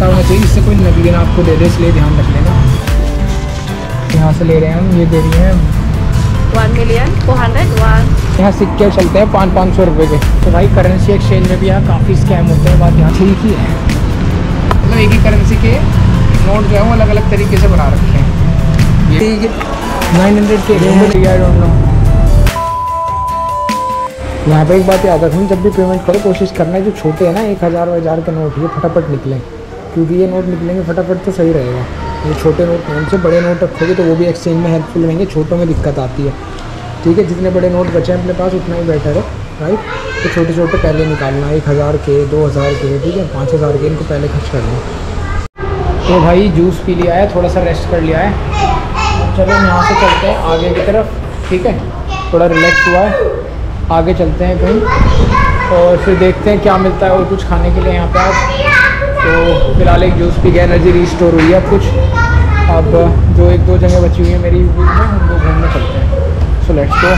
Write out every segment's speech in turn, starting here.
पता होना चाहिए, इससे कोई नकली ना आपको दे दे, इसलिए ध्यान रख लेना। यहाँ से ले रहे हैं हम, ये दे रही हैं 1,400,000। यहाँ सिक्के चलते हैं 500-500 रुपये के। तो भाई करेंसी एक्सचेंज में भी यहाँ काफ़ी स्कैम होते हैं, बात यहाँ ठीक ही है। मतलब एक ही करेंसी के नोट जो है वो अलग अलग तरीके से बना रखे हैं। ये 900 के आई डोंट नो। यहाँ पे एक बात याद रखूँ, जब भी पेमेंट करो कोशिश करना है जो छोटे हैं ना 1000 के नोट, ये फटाफट निकलें, क्योंकि ये नोट निकलेंगे फटाफट तो सही रहेगा। ये छोटे नोट नहीं, उनसे बड़े नोट रखोगे तो वो भी एक्सचेंज में हेल्पफुल रहेंगे, छोटों में दिक्कत आती है। ठीक है, जितने बड़े नोट बचे हैं अपने पास उतना ही बेटर है, राइट। तो छोटे छोटे पहले निकालना, 1000 के, 2000 के, ठीक है, 5000 के, इनको पहले खर्च करना। तो भाई जूस पी लिया है, थोड़ा सा रेस्ट कर लिया है, चलो यहाँ से चलते हैं आगे की तरफ। ठीक है, थोड़ा रिलैक्स हुआ है, आगे चलते हैं कहीं और फिर देखते हैं क्या मिलता है और कुछ खाने के लिए यहाँ पे आज। तो फिलहाल एक जूस पी के एनर्जी रिस्टोर हुई है कुछ। अब जो 1-2 जगह बची हुई है मेरी वीक में, हम लोग घूमने चलते हैं। So let's go.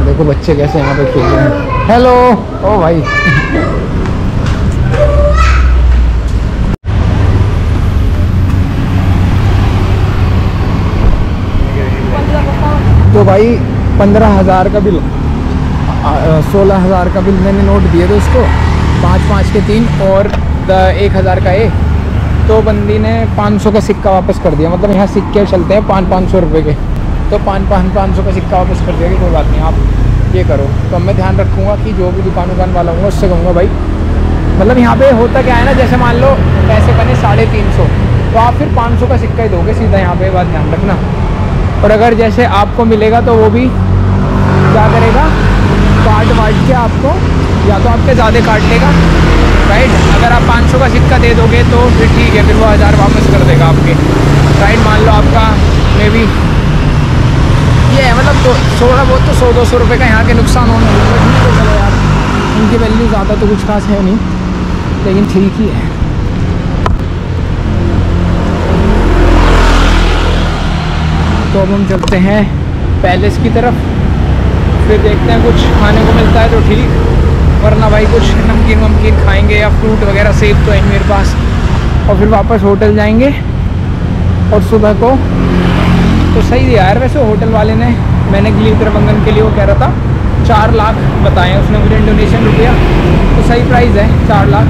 देखो बच्चे कैसे यहाँ पे खेल रहे हैं। हेलो ओ भाई तो भाई 15,000 का बिल, 16,000 का बिल मैंने नोट दिए थे उसको, 5-5 के 3 और 1,000 का ए। तो बंदी ने 500 का सिक्का वापस कर दिया। मतलब यहाँ सिक्के चलते हैं 500-500 रुपये के, तो 500 का सिक्का वापस कर दिया कि कोई बात नहीं आप ये करो। तो अब मैं ध्यान रखूँगा कि जो भी दुकान वाला हूँ उससे कहूँगा भाई, मतलब यहाँ पे होता क्या है ना, जैसे मान लो पैसे बने 350, तो आप फिर 500 का सिक्का ही दोगे सीधा, यहाँ पे बात ध्यान रखना। और अगर जैसे आपको मिलेगा तो वो भी क्या करेगा, काट वाट के आपको, या तो आपके ज़्यादा काट लेगा, राइट। अगर आप 500 का सिक्का दे दोगे तो फिर ठीक है, फिर वो 1000 वापस कर देगा आपके, राइट। मान लो आपका मे बी ये है, मतलब तो थोड़ा बहुत तो 100-200 रुपये का यहाँ के नुकसान होने लगे, ठीक है चलो यार, इनकी वैल्यू ज़्यादा तो कुछ खास है नहीं, लेकिन ठीक ही है। तो अब हम चलते हैं पैलेस की तरफ, फिर देखते हैं कुछ खाने को मिलता है तो ठीक, वरना भाई कुछ नमकीन वमकीन खाएंगे या फ्रूट वगैरह, सेब तो है मेरे पास, और फिर वापस होटल जाएंगे। और सुबह को तो सही दिया यार वैसे होटल वाले ने, मैंने गिली त्रवंगन के लिए वो कह रहा था 4 लाख बताए हैं उसने मुझे इंडोनेशियन रुपया, तो सही प्राइस है 4 लाख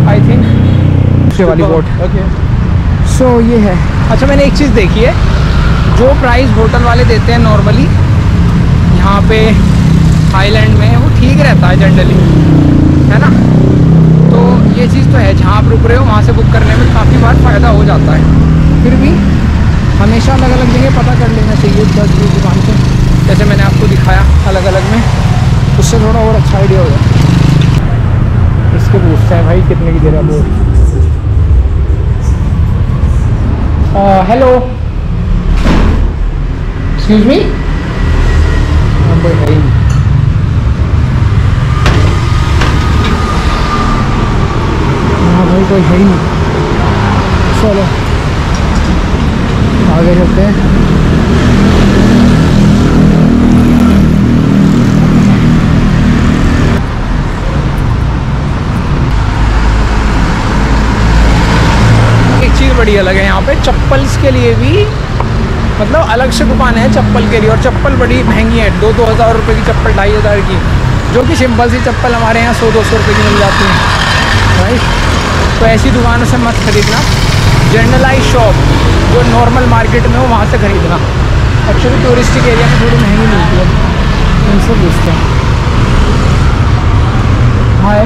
आई थिंक, दूसरे वाली बोट। ओके सो ये है। अच्छा मैंने एक चीज़ देखी है, जो प्राइस होटल वाले देते हैं नॉर्मली यहाँ पे थाईलैंड में, वो ठीक रहता है जनरली, है ना। तो ये चीज़ तो है, जहाँ आप रुक रहे हो वहाँ से बुक करने में काफ़ी बार फ़ायदा हो जाता है। फिर भी हमेशा अलग अलग जगह पता कर लेना चाहिए 10-20 दुकान से, जैसे मैंने आपको दिखाया अलग अलग में, उससे थोड़ा और अच्छा आइडिया हो जाए। इसके पूछते हैं भाई कितने की दे रहा बोर्ड। हेलो एक्सक्यूज मी, कोई है ही नहीं। हाँ भाई कोई है ही नहीं, चलो आगे चलते हैं। एक चीज़ बड़ी अलग है यहाँ पे, चप्पल्स के लिए भी मतलब अलग से दुकान है चप्पल के लिए, और चप्पल बड़ी महंगी है, 2-2 हज़ार रुपये की चप्पल, 2,500 की, जो कि सिंपल सी चप्पल हमारे यहाँ 100-200 रुपये की मिल जाती है, राइट। तो ऐसी दुकानों से मत खरीदना, जनरलाइज शॉप जो नॉर्मल मार्केट में हो वहाँ से खरीदना। एक्चुअली टूरिस्टिक एरिया में थोड़ी महंगी मिलती है, इनसे पूछते हैं। Hi,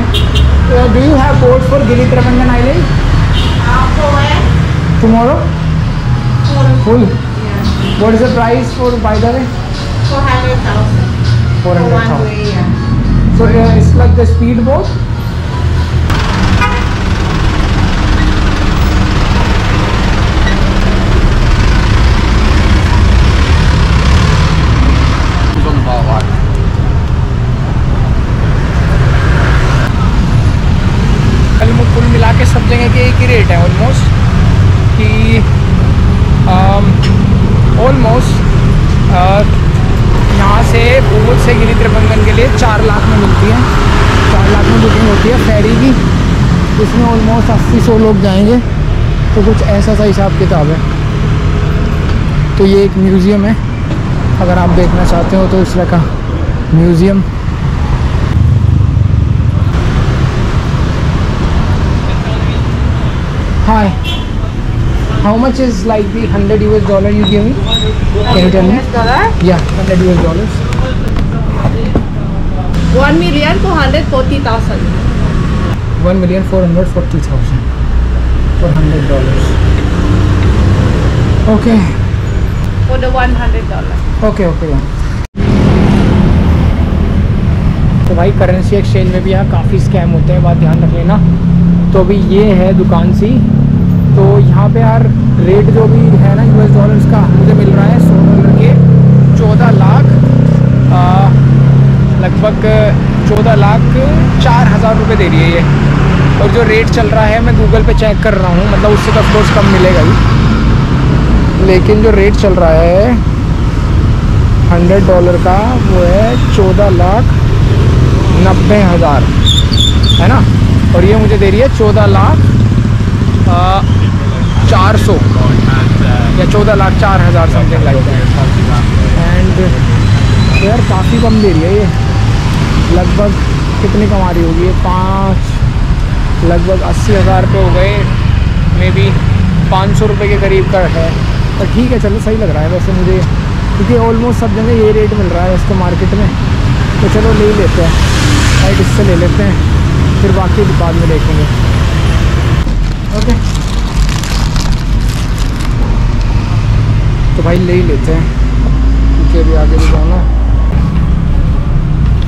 do you have boat for Gili Trawangan island tomorrow full? What is the price for, by the way? 400,000. 400,000. Yeah. So it's like the speedboat. It's on the bottom line. कल कुल मिला के सब जगह के एक ही रेट है almost, कि ऑलमोस्ट यहाँ से भूगोल से गिली त्रवंगन के लिए 4 लाख में मिलती है, ऑनलाइन बुकिंग होती है फेरी की, इसमें ऑलमोस्ट 80-100 लोग जाएंगे, तो कुछ ऐसा सा हिसाब किताब है। तो ये एक म्यूज़ियम है, अगर आप देखना चाहते हो तो इस तरह का museum. Hi, how much is like the $100 you give me? Can you tell me? Yeah, $100. 1,440,000. 1,440,000 for $100. Okay. For the $100. Okay yeah. तो भाई करेंसी एक्सचेंज में भी यहाँ काफ़ी स्कैम होते हैं, बात ध्यान रख लेना। तो अभी ये है दुकान सी, तो यहाँ पे यार रेट जो भी है ना US डॉलर्स का मुझे मिल रहा है $100 के 14 लाख लगभग 14,04,000 रुपये दे रही है ये। और जो रेट चल रहा है मैं गूगल पे चेक कर रहा हूँ, मतलब उससे तो ऑफकोर्स कम मिलेगा ही, लेकिन जो रेट चल रहा है $100 का वो है 14,90,000 है ना, और ये मुझे दे रही है 14,04,000 या 14,04,000 समथिंग लाइक दैट। एंड यार काफ़ी कम दे रही है ये, लगभग कितनी कमा रही होगी ये, लगभग 80,000 रुपये हो गए, मे बी 500 रुपये के करीब का है। पर ठीक है चलो, सही लग रहा है वैसे मुझे, क्योंकि ऑलमोस्ट सब जगह ये रेट मिल रहा है वैसे तो मार्केट में। तो चलो ले ही लेते हैं, राइट, इससे ले लेते हैं, फिर बाकी बाद में देखेंगे। ओके तो भाई ले ही लेते हैं, क्योंकि अभी आगे भी जाना।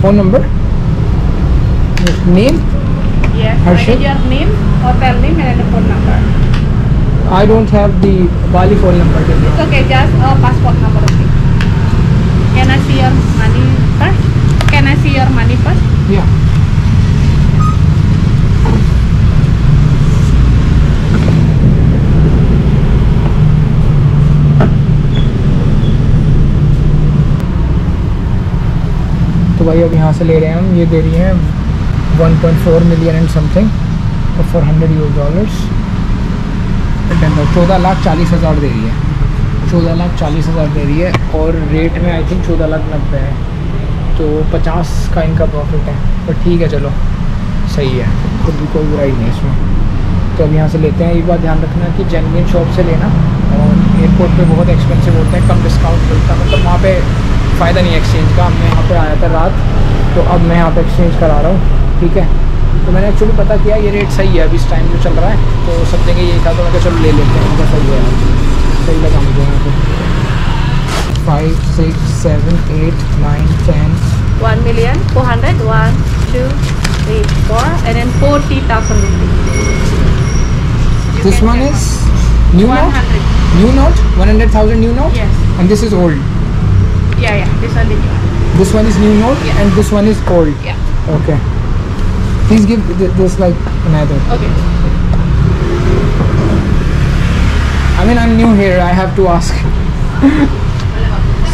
Phone number, name, Yes. Harshit? Your name, hotel name, and the phone number. I don't have the Bali phone number. It's okay. Just passport number. Okay. Can I see your money first? Can I see your money first? Yeah. तो भाई अब यहाँ से ले रहे हैं हम, ये दे रही हैं 1.4 million एंड समथिंग फॉर $100। 14,40,000 दे रही है, 14,40,000 दे रही है, और रेट में आई थिंक 14,90,000 है, तो 50 का इनका प्रॉफिट है। पर ठीक है चलो सही है, खुद भी कोई बुराई नहीं इसमें। तो अब यहाँ से लेते हैं। एक बात ध्यान रखना कि जेन्युइन शॉप से लेना, और एयरपोर्ट पे बहुत एक्सपेंसिव होते हैं, कम डिस्काउंट मिलता है, मतलब वहाँ पे फ़ायदा नहीं है एक्सचेंज का। मैं यहाँ पे आया था रात, तो अब मैं यहाँ पे एक्सचेंज करा रहा हूँ, ठीक है। तो मैंने एक्चुअली पता किया ये रेट सही है अभी इस टाइम जो चल रहा है, तो सब जगह यही था, तो मैं कहा चलो ले लेते हैं, इनका सही है, सही लगा मुझे यहाँ पे। 5, 6, 7, 8, 9, 10 1,400,000, 1, 2, 3, 4, and then 40,000 rupees. This one is new note? 100. New note? 100,000 new note? Yes. And this is old? Yeah. This one the new one. This one is new note, Yeah. and this one is old? Yeah. Okay. Please give this like another. Okay. I mean I'm new here, I have to ask.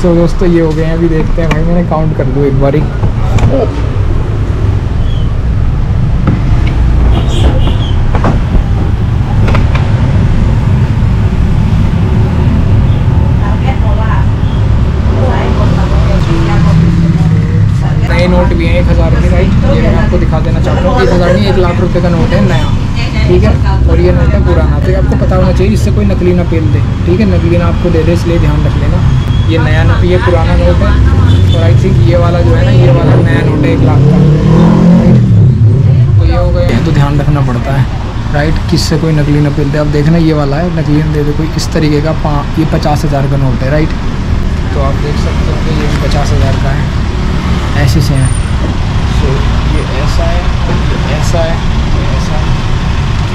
So दोस्तों ये हो गए हैं, अभी देखते हैं भाई, मैंने काउंट कर दूँ एक बारी। नए नोट भी हैं 1,000 के, राइट, ये मैं आपको दिखा देना चाहता हूँ। 1,000 नहीं, 1,00,000 रुपये का नोट है नया, ठीक है, और ये नोट है पुराना। तो ये आपको पता होना चाहिए, इससे कोई नकली ना पेल दे, ठीक है, नकली ना आपको दे दे, इसलिए ध्यान रख लेना। ये नया नोट, ये पुराना नोट है, और आई थिंक ये वाला जो है ना, ये वाला नया नोट है 1,00,000 का, राइट। तो ये हो गए, तो ध्यान रखना पड़ता है, राइट, किससे कोई नकली ना पेल दे। अब देखना ये वाला है, नकली ना दे दे कोई, इस तरीके का ये 50,000 का नोट है, राइट। तो आप देख सकते हो कि ये 50,000 का है, ऐसे से है। सो ये ऐसा है, ये ऐसा है, ये ऐसा है,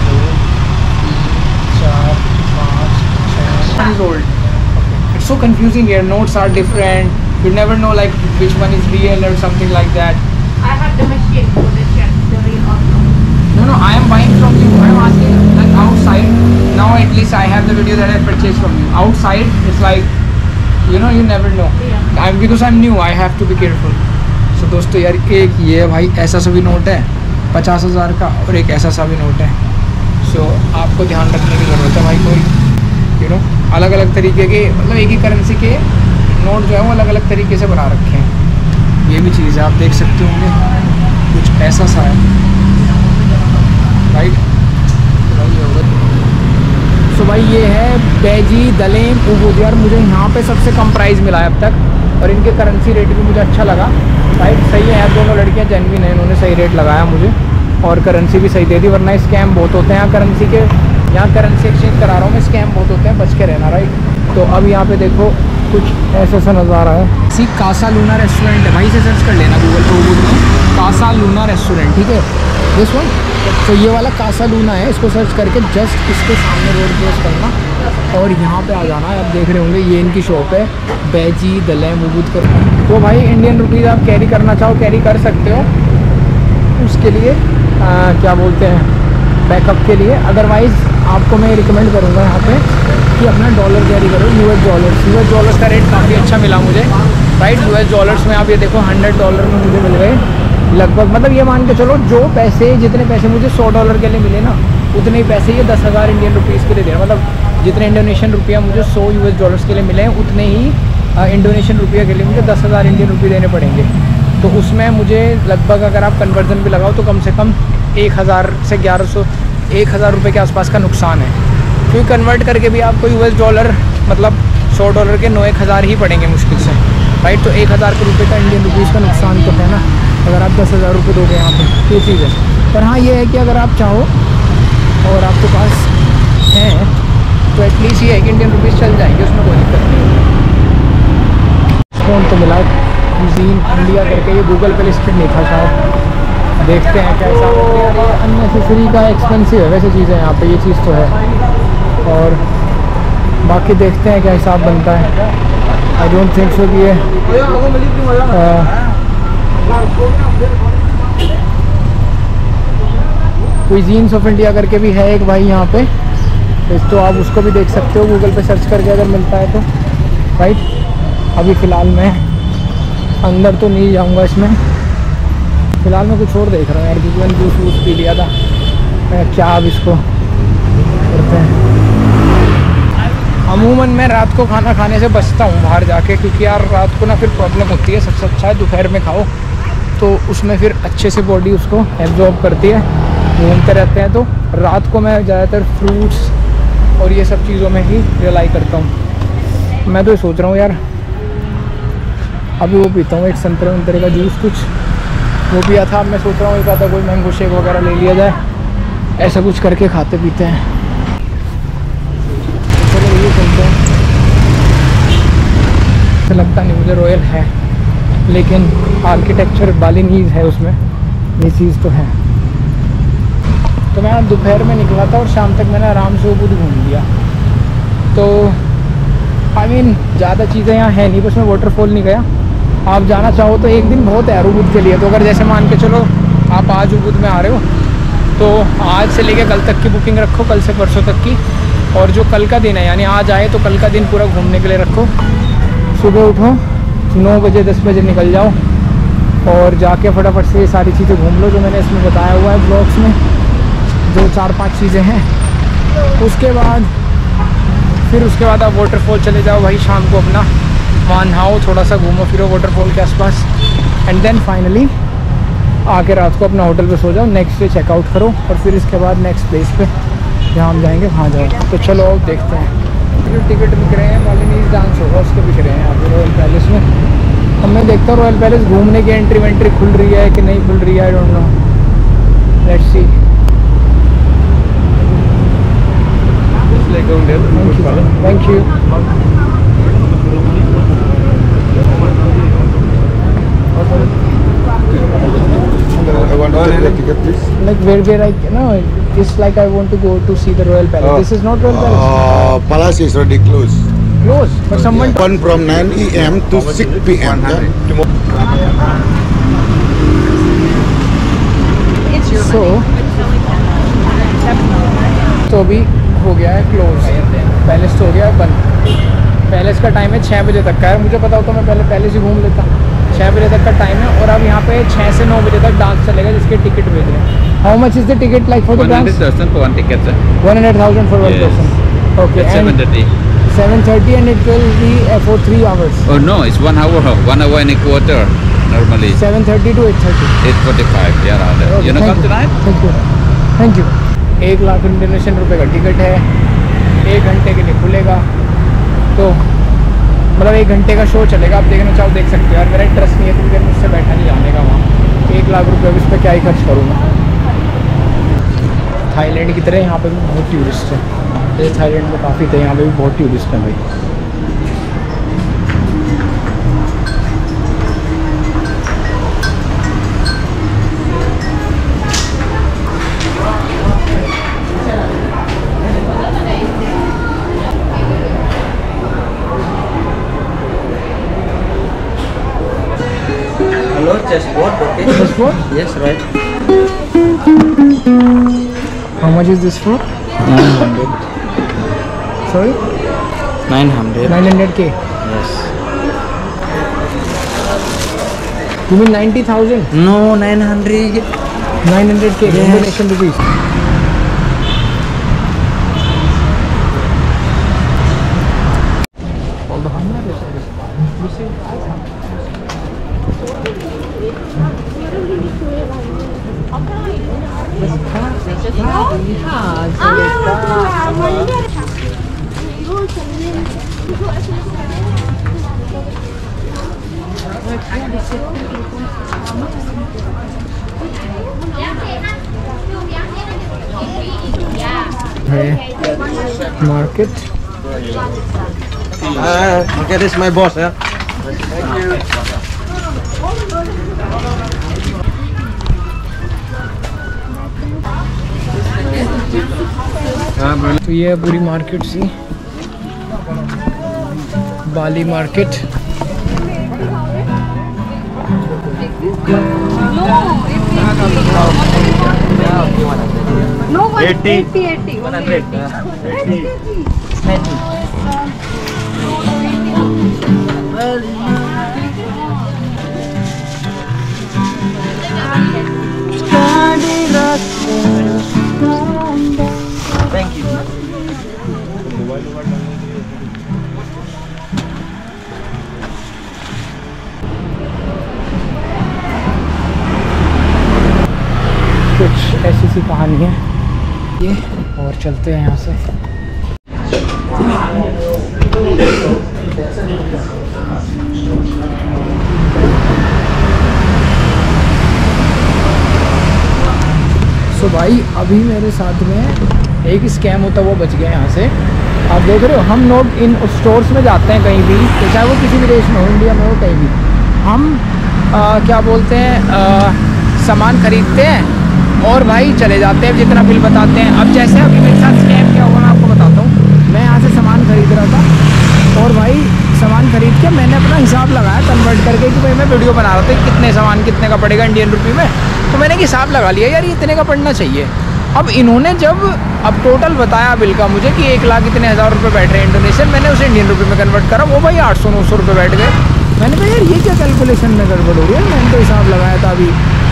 2, 3, 4, 5, 6 is old. Okay. It's so confusing here. Notes are different. You never know like which one is real or something like that. I have the machine for the check, the real or not. No, I am buying from you. I am asking like outside. Now at least I have the video that I purchased from you. Outside, it's like, you know, you never know. Yeah. Because I'm new, I have to be careful. So दोस्तों यार, एक ये भाई ऐसा सा भी note है, 50,000 का और एक ऐसा सा भी नोट है। सो आपको ध्यान रखने की ज़रूरत है भाई, कोई अलग अलग तरीके के, मतलब एक ही करेंसी के नोट जो है वो अलग अलग तरीके से बना रखे हैं। ये भी चीज़ है, आप देख सकते होंगे कुछ ऐसा सा है, राइट। सो भाई ये है बैजी दलेम उबूद। यार मुझे यहाँ पे सबसे कम प्राइस मिला है अब तक, और इनके करेंसी रेट भी मुझे अच्छा लगा, राइट। सही है यार, दोनों लड़कियाँ जेन्युइन हैं, इन्होंने सही रेट लगाया मुझे और करेंसी भी सही दे दी, वरना स्कैम बहुत होते हैं यहाँ करेंसी के। यहाँ करेंसी एक्सचेंज करा रहा हूँ मैं, स्कैम बहुत होते हैं, बच के रहना, राइट। तो अब यहाँ पे देखो कुछ ऐसा सा नज़ारा है। सी कासा लूना रेस्टोरेंट है भाई, से सर्च कर लेना गूगल पे उबूद में, कासा लूना रेस्टोरेंट, ठीक है, दिस वन। तो ये वाला कासा लूना है, इसको सर्च करके जस्ट इसके सामने रोड क्रॉस करना और यहाँ पे आ जाना है। आप देख रहे होंगे ये इनकी शॉप है, बैजी दलेम उबूद कर। तो भाई इंडियन रुपीज़ आप कैरी करना चाहो कैरी कर सकते हो, उसके लिए क्या बोलते हैं, बैकअप के लिए। अदरवाइज़ आपको मैं रिकमेंड करूँगा यहाँ पे कि अपना डॉलर कैरी करो, यूएस डॉलर्स का रेट काफ़ी अच्छा मिला मुझे, राइट। यूएस डॉलर्स में आप ये देखो $100 में मुझे मिल गए लगभग, मतलब ये मान के चलो जो पैसे, जितने पैसे मुझे $100 के लिए मिले ना, उतने ही पैसे ये 10,000 इंडियन रुपीज़ के लिए देना, मतलब जितने इंडोनेशियन रुपया मुझे 100 यूएस डॉलर्स के लिए मिले हैं, उतने ही इंडोनेशियन रुपया के लिए मुझे 10,000 इंडियन रुपये देने पड़ेंगे। तो उसमें मुझे लगभग, अगर आप कन्वर्जन भी लगाओ तो कम से कम 1,000 से 1,100 1,000 रुपये के आसपास का नुकसान है, क्योंकि कन्वर्ट करके भी आपको यूएस डॉलर मतलब $100 के 9-1,000 ही पड़ेंगे मुश्किल से, राइट। तो 1,000 रुपये का इंडियन रुपीज़ का नुकसान तो है ना, अगर आप 10,000 रुपये दोगे यहाँ पे, ये चीज़ है। पर हाँ ये है कि अगर आप चाहो और आपके पास है तो एटलीस्ट ये है कि इंडियन रुपीज़ चल जाएंगे, उसमें कोई दिक्कत नहीं है। फ़ोन तो मिला कुजीन इंडिया करके, ये गूगल पे लिस्टेड नहीं था शायद, देखते हैं कैसा। अननेसेसरी का एक्सपेंसिव है वैसे चीज़ें यहाँ पे, ये चीज़ तो है। और बाकी देखते हैं क्या हिसाब बनता है। आई डोंट थिंक सो कि ये कुजीन्स ऑफ इंडिया करके भी है एक भाई यहाँ पे, तो आप उसको भी देख सकते हो गूगल पे सर्च करके अगर मिलता है तो, राइट। अभी फ़िलहाल मैं अंदर तो नहीं जाऊँगा इसमें, फ़िलहाल मैं कुछ और देख रहा हूँ यार, क्योंकि मैंने जूस वूस पी लिया था। क्या अब इसको करते हैं। अमूमन मैं रात को खाना खाने से बचता हूँ बाहर जाके, क्योंकि यार रात को ना फिर प्रॉब्लम होती है। सबसे अच्छा है दोपहर में खाओ, तो उसमें फिर अच्छे से बॉडी उसको एब्जॉर्ब करती है, घूमते रहते हैं। तो रात को मैं ज़्यादातर फ्रूट्स और ये सब चीज़ों में ही रिलाई करता हूँ। मैं तो ये सोच रहा हूँ यार, अभी वो पीता हूँ एक संतरे वंतरे का जूस, कुछ वो पिया था। अब मैं सोच रहा हूँ एक आधा कोई मैंगो शेक वगैरह ले लिया जाए, ऐसा कुछ करके खाते पीते हैं। चलो ये चलते हैं। ऐसा लगता नहीं मुझे रॉयल है, लेकिन आर्किटेक्चर बालिनीज़ है उसमें, ये चीज़ तो है। तो मैं दोपहर में निकला था और शाम तक मैंने आराम से उबूद घूम लिया। तो आई मीन ज़्यादा चीज़ें यहाँ है नहीं, बस मैं वाटरफॉल नहीं गया। आप जाना चाहो तो एक दिन बहुत है उबूद के लिए। तो अगर जैसे मान के चलो आप आज उबूद में आ रहे हो, तो आज से लेके कल तक की बुकिंग रखो, कल से परसों तक की। और जो कल का दिन है, यानी आज आए तो कल का दिन पूरा घूमने के लिए रखो। सुबह उठो 9 बजे 10 बजे निकल जाओ और जाके फटाफट से ये सारी चीज़ें घूम लो जो मैंने इसमें बताया हुआ है ब्लॉग्स में, जो 4-5 चीज़ें हैं। उसके बाद आप वाटरफॉल चले जाओ भाई, शाम को अपना वहाँ नहाओ, थोड़ा सा घूमो फिरो वाटरफॉल के आसपास, एंड देन फाइनली आके रात को अपना होटल पे सो जाओ। नेक्स्ट डे चेकआउट करो और फिर इसके बाद नेक्स्ट प्लेस पे जहाँ हम जाएंगे वहाँ जाओ। तो चलो अब देखते हैं। जो टिकट बिक रहे हैं बालिनीज़ डांस होगा उसके बिक रहे हैं यहाँ पे रॉयल पैलेस में। अब मैं देखता हूँ रॉयल पैलेस घूमने की एंट्री खुल रही है कि नहीं खुल रही है, I don't know, let's see. Thank you. I want to take the ticket, please. Like where I no, it's like I want to go to see the Royal Palace. This is not Royal Palace. Palace is already closed. Close, but someone. Open from 9 AM to 6 PM. So, तो अभी हो गया है close, palace तो हो गया है बंद। पैलेस का टाइम है 6 बजे तक का है। मुझे पता होता मैं पहले पैलेस ही घूम लेता, 6 बजे तक का टाइम है और अब यहाँ पे 6 से 9 बजे तक डांस चलेगा जिसके टिकट भेज रहे हैं। How much is the ticket like for the dance? 100,000 for one ticket, sir. 100,000 for one Yes. person. Okay. It's And 7:30. 7:30 and it will be for 3 hours. Oh no, it's 1 hour, 1 hour and a quarter normally. 7:30 to 8:30. 8:45. Yeah, around there. You know, come tonight? Thank you thank you. 1 lakh Indonesian रुपये का ticket है, 1 घंटे के लिए खुलेगा, तो मतलब 1 घंटे का शो चलेगा। आप देखना चाहो देख सकते हो यार, मेरा इंटरेस्ट नहीं है क्योंकि मुझसे बैठा नहीं जाने का वहाँ। 1 लाख रुपये अब इस पर क्या ही खर्च करूँगा। थाईलैंड की तरह यहाँ पे भी बहुत टूरिस्ट है, जैसे थाईलैंड में काफ़ी थे, यहाँ पे भी बहुत टूरिस्ट हैं भाई। Hello, chessboard, okay? This for? Yes, right. How much is this for? 900. Sorry? 900. 900K. Yes. You mean 90,000? No, 900. 900K Yes. Indonesian rupees. Market. Okay, this is my boss, yeah. तो ये है पूरी market C, Bali market. No, 80. 180. Thank you. कुछ ऐसी सी कहानी है ये, और चलते हैं यहाँ से। सो भाई अभी मेरे साथ में एक स्कैम होता वो बच गया यहाँ से। आप देख रहे हो, हम लोग इन स्टोर्स में जाते हैं कहीं भी, तो चाहे वो किसी भी देश में हो, इंडिया में हो, कहीं भी, हम क्या बोलते हैं, सामान खरीदते हैं और भाई चले जाते हैं, जितना बिल बताते हैं। अब जैसे अभी मेरे साथ स्कैम क्या हुआ मैं आपको बताता हूँ। मैं यहाँ से सामान खरीद रहा था और भाई सामान खरीद के मैंने अपना हिसाब लगाया कन्वर्ट करके कि भाई मैं वीडियो बना रहा था कि कितने सामान कितने का पड़ेगा इंडियन रुपये में, तो मैंने हिसाब लगा लिया यार ये इतने का पड़ना चाहिए। अब इन्होंने जब अब टोटल बताया बिल का मुझे कि 1 लाख इतने हज़ार रुपये बैठ रहे हैं इंडोनेशियन, मैंने उसे इंडियन रुपये में कन्वर्ट करा, वो भाई 800-900 रुपये बैठ गए। मैंने कहा यार ये क्या कैलकुलेशन में गड़बड़ हो रही है, मैंने तो हिसाब लगाया था अभी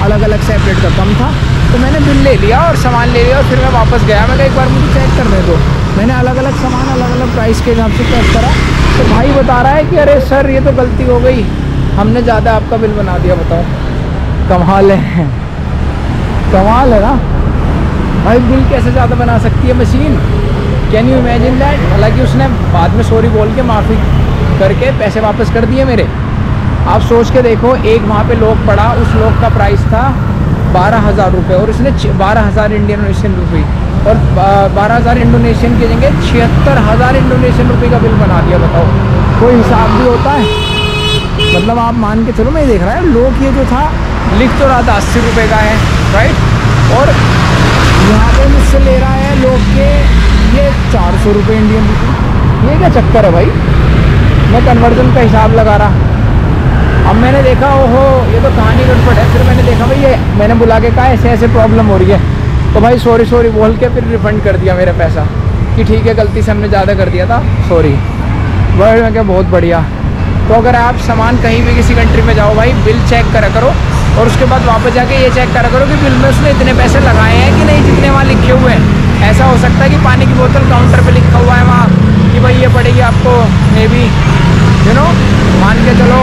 अलग अलग सेपरेट का कम था, तो मैंने बिल ले लिया और सामान ले लिया और फिर मैं वापस गया। मैं एक बार मुझे चेक करने दो, मैंने अलग अलग सामान अलग अलग प्राइस के हिसाब से चेक करा, तो भाई बता रहा है कि अरे सर ये तो गलती हो गई, हमने ज़्यादा आपका बिल बना दिया। बताओ, कमाल है, कमाल है ना भाई, बिल कैसे ज़्यादा बना सकती है machine, can you imagine that. हालांकि उसने बाद में सॉरी बोल के माफ़ी करके पैसे वापस कर दिए मेरे। आप सोच के देखो, एक वहाँ पे लोग पड़ा, उस लोग का प्राइस था 12,000 रुपये और उसने 12,000 इंडोनेशियन रुपये और 12,000 इंडोनेशियन की जगह 76,000 इंडोनेशियन रुपये का बिल बना दिया। बताओ, कोई हिसाब भी होता है? मतलब आप मान के चलो, मैं देख रहा है लोग ये जो था लिख तो रहा था 80 रुपये का है, राइट, और यहाँ पे मुझसे ले रहा है लोग के ये 400 रुपये इंडियन रुपये। ये क्या चक्कर है भाई, मैं कन्वर्जन का हिसाब लगा रहा। अब मैंने देखा ओहो ये तो कहानी गड़बड़ है, फिर मैंने देखा भाई ये मैंने बुला के कहा ऐसे ऐसे प्रॉब्लम हो रही है, तो भाई सॉरी बोल के फिर रिफ़ंड कर दिया मेरा पैसा कि ठीक है गलती से हमने ज़्यादा कर दिया था, सॉरी। वह मैं क्या बहुत बढ़िया, तो अगर आप सामान कहीं भी किसी कंट्री में जाओ भाई, बिल चेक करा करो और उसके बाद वापस जाके ये चेक करा करो कि बिल में उसने इतने पैसे लगाए हैं कि नहीं जितने वहाँ लिखे हुए हैं। ऐसा हो सकता है कि पानी की बोतल काउंटर पे लिखा हुआ है वहाँ कि भाई ये पड़ेगी आपको मे बी मान के चलो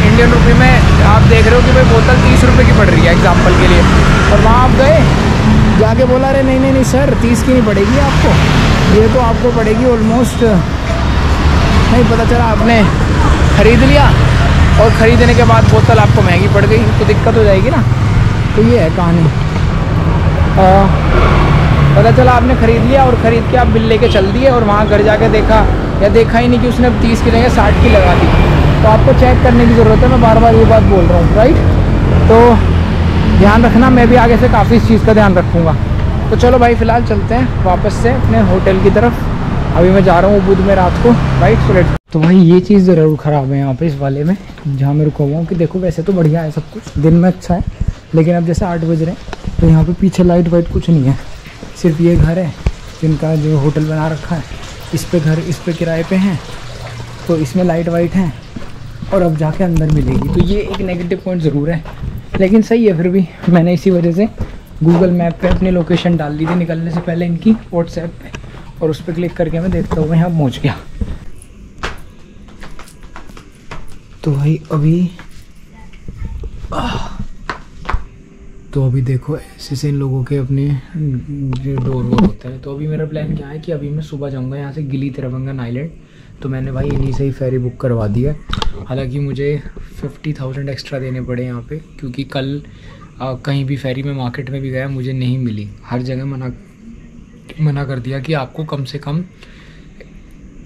इंडियन रुपये में आप देख रहे हो कि भाई बोतल 30 रुपये की पड़ रही है एग्जाम्पल के लिए, और वहाँ आप गए जाके बोला अरे नहीं सर 30 की नहीं पड़ेगी आपको, ये तो आपको पड़ेगी ऑलमोस्ट, नहीं पता चला आपने ख़रीद लिया और ख़रीदने के बाद बोतल आपको महंगी पड़ गई तो दिक्कत हो जाएगी ना। तो ये है कहानी। पता चला आपने ख़रीद लिया और ख़रीद के आप बिल लेके चल दिए और वहाँ घर जाके देखा या देखा ही नहीं कि उसने 30 की जगह 60 की लगा दी, तो आपको चेक करने की ज़रूरत है। मैं बार बार ये बात बोल रहा हूँ, राइट। तो ध्यान रखना, मैं भी आगे से काफ़ी इस चीज़ का ध्यान रखूँगा। तो चलो भाई फ़िलहाल चलते हैं वापस से अपने होटल की तरफ। अभी मैं जा रहा हूँ उबुद में रात को, राइट। So let's. तो भाई ये चीज़ ज़रूर ख़राब है यहाँ पे इस वाले में जहाँ मैं रुका हुआ हूँ कि देखो वैसे तो बढ़िया है सब कुछ, दिन में अच्छा है, लेकिन अब जैसे 8 बज रहे हैं तो यहाँ पे पीछे लाइट वाइट कुछ नहीं है, सिर्फ ये घर है जिनका जो होटल बना रखा है, इस पे घर इस पे किराए पे हैं, तो इसमें लाइट वाइट हैं और अब जाके अंदर मिलेगी। तो ये एक नेगेटिव पॉइंट ज़रूर है, लेकिन सही है फिर भी। मैंने इसी वजह से गूगल मैप पे अपनी लोकेशन डाल दी थी निकलने से पहले इनकी व्हाट्सएप पे, और उस पर क्लिक करके मैं देखता हूँ यहाँ पहुँच गया। तो भाई अभी देखो ऐसे से इन लोगों के अपने डोर वोर होते हैं। तो अभी मेरा प्लान क्या है कि अभी मैं सुबह जाऊंगा यहाँ से गिली तिरवंगन आइलैंड। तो मैंने भाई इन्हीं से ही फेरी बुक करवा दी है, हालांकि मुझे 50,000 एक्स्ट्रा देने पड़े यहाँ पे, क्योंकि कल कहीं भी फेरी में मार्केट में भी गया मुझे नहीं मिली, हर जगह मना कर दिया कि आपको कम से कम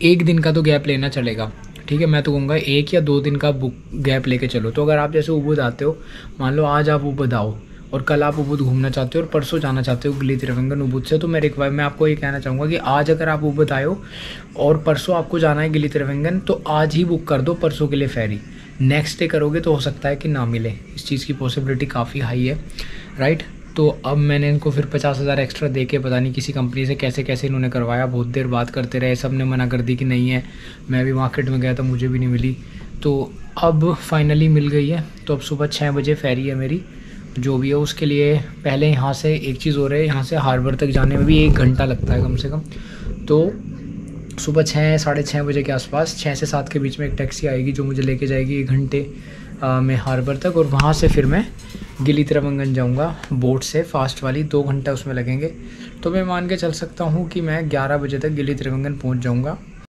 1 दिन का तो गैप लेना चलेगा। ठीक है, मैं तो कहूँगा 1 या 2 दिन का बुक गैप लेके चलो। तो अगर आप जैसे उबुद आते हो, मान लो आज आप उबुद आओ और कल आप उबुद घूमना चाहते हो और परसों जाना चाहते हो गिली तिरवंगन उबुद से, तो मैं आपको ये कहना चाहूँगा कि आज अगर आप उबुद आए हो और परसों आपको जाना है गिली तिरवंगन, तो आज ही बुक कर दो परसों के लिए फेरी। नेक्स्ट डे करोगे तो हो सकता है कि ना मिले, इस चीज़ की पॉसिबिलिटी काफ़ी हाई है, राइट। तो अब मैंने इनको फिर 50,000 एक्स्ट्रा दे के पता नहीं किसी कंपनी से कैसे इन्होंने करवाया, बहुत देर बात करते रहे, सब ने मना कर दी कि नहीं है। मैं भी मार्केट में गया था, मुझे भी नहीं मिली, तो अब फाइनली मिल गई है। तो अब सुबह 6 बजे फेरी है मेरी, जो भी है उसके लिए पहले यहाँ से एक चीज़ हो रही है, यहाँ से हार्बर तक जाने में भी 1 घंटा लगता है कम से कम। तो सुबह 6 साढ़े 6 बजे के आसपास 6 से 7 के बीच में एक टैक्सी आएगी जो मुझे लेके जाएगी 1 घंटे में हार्बर तक, और वहाँ से फिर मैं गिली तिरवंगन जाऊँगा बोट से, फास्ट वाली, 2 घंटा उसमें लगेंगे। तो मैं मान के चल सकता हूँ कि मैं 11 बजे तक गिली तिरवंगन पहुँच जाऊँगा